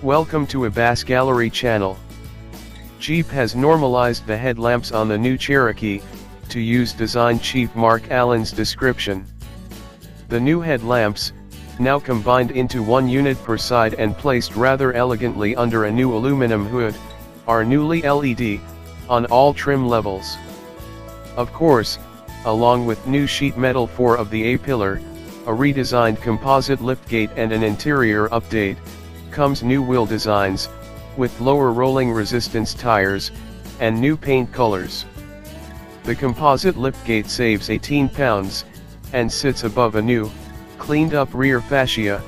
Welcome to Ebas Gallery channel. Jeep has normalized the headlamps on the new Cherokee, to use design chief Mark Allen's description. The new headlamps, now combined into one unit per side and placed rather elegantly under a new aluminum hood, are newly LED, on all trim levels. Of course, along with new sheet metal fore of the A-pillar, a redesigned composite liftgate and an interior update, comes new wheel designs, with lower rolling resistance tires, and new paint colors. The composite liftgate saves 18 pounds, and sits above a new, cleaned up rear fascia,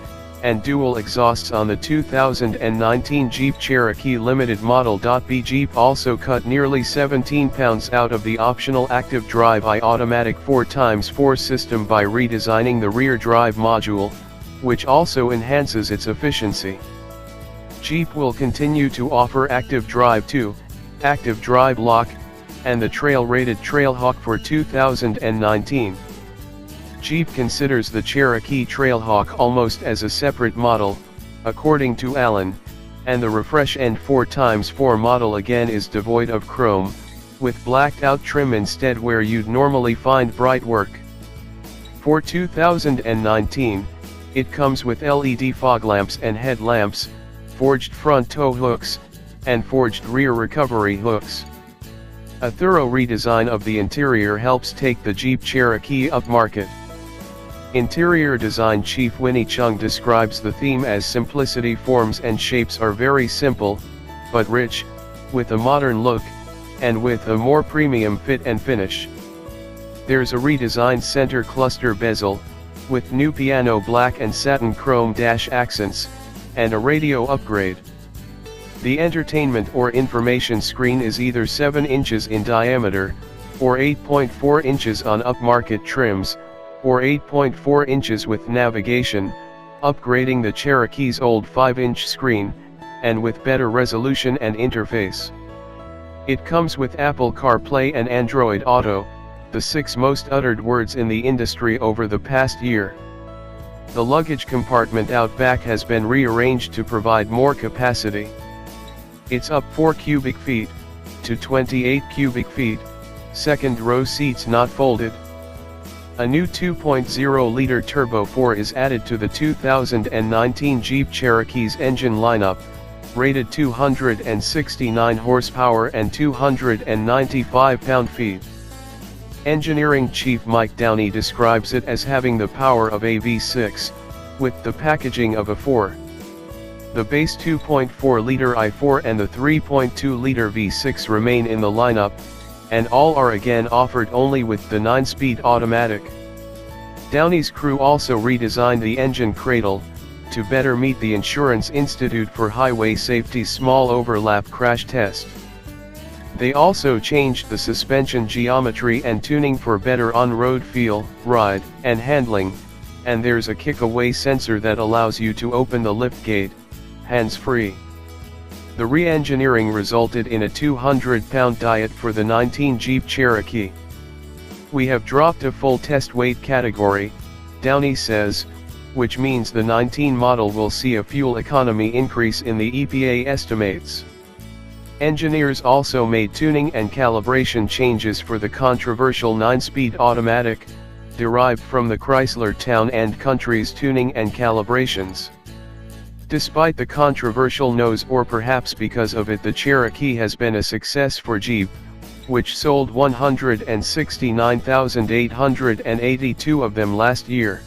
and dual exhausts on the 2019 Jeep Cherokee Limited model. B Jeep also cut nearly 17 pounds out of the optional active drive automatic 4x4 system by redesigning the rear drive module, which also enhances its efficiency. Jeep will continue to offer Active Drive 2, Active Drive Lock, and the trail-rated Trailhawk for 2019. Jeep considers the Cherokee Trailhawk almost as a separate model, according to Allen, and the refresh end 4x4 model again is devoid of chrome, with blacked-out trim instead where you'd normally find bright work. For 2019, it comes with LED fog lamps and headlamps, forged front tow hooks, and forged rear recovery hooks. A thorough redesign of the interior helps take the Jeep Cherokee upmarket. Interior design chief Winnie Chung describes the theme as simplicity. Forms and shapes are very simple, but rich, with a modern look, and with a more premium fit and finish. There's a redesigned center cluster bezel, with new piano black and satin chrome dash accents, and a radio upgrade. The entertainment or information screen is either 7 inches in diameter, or 8.4 inches on upmarket trims, or 8.4 inches with navigation, upgrading the Cherokee's old 5-inch screen, and with better resolution and interface. It comes with Apple CarPlay and Android Auto, the 6 most uttered words in the industry over the past year. The luggage compartment out back has been rearranged to provide more capacity. It's up 4 cubic feet, to 28 cubic feet, second row seats not folded. A new 2.0-liter turbo 4 is added to the 2019 Jeep Cherokee's engine lineup, rated 269 horsepower and 295 pound-feet. Engineering chief Mike Downey describes it as having the power of a V6, with the packaging of a 4. The base 2.4-liter i4 and the 3.2-liter V6 remain in the lineup, and all are again offered only with the 9-speed automatic. Downey's crew also redesigned the engine cradle, to better meet the Insurance Institute for Highway Safety's small overlap crash test. They also changed the suspension geometry and tuning for better on-road feel, ride, and handling, and there's a kick-away sensor that allows you to open the liftgate, hands-free. The re-engineering resulted in a 200-pound diet for the 19 Jeep Cherokee. We have dropped a full test weight category, Downey says, which means the 19 model will see a fuel economy increase in the EPA estimates. Engineers also made tuning and calibration changes for the controversial 9-speed automatic, derived from the Chrysler Town and Country's tuning and calibrations. Despite the controversial nose, or perhaps because of it, the Cherokee has been a success for Jeep, which sold 169,882 of them last year.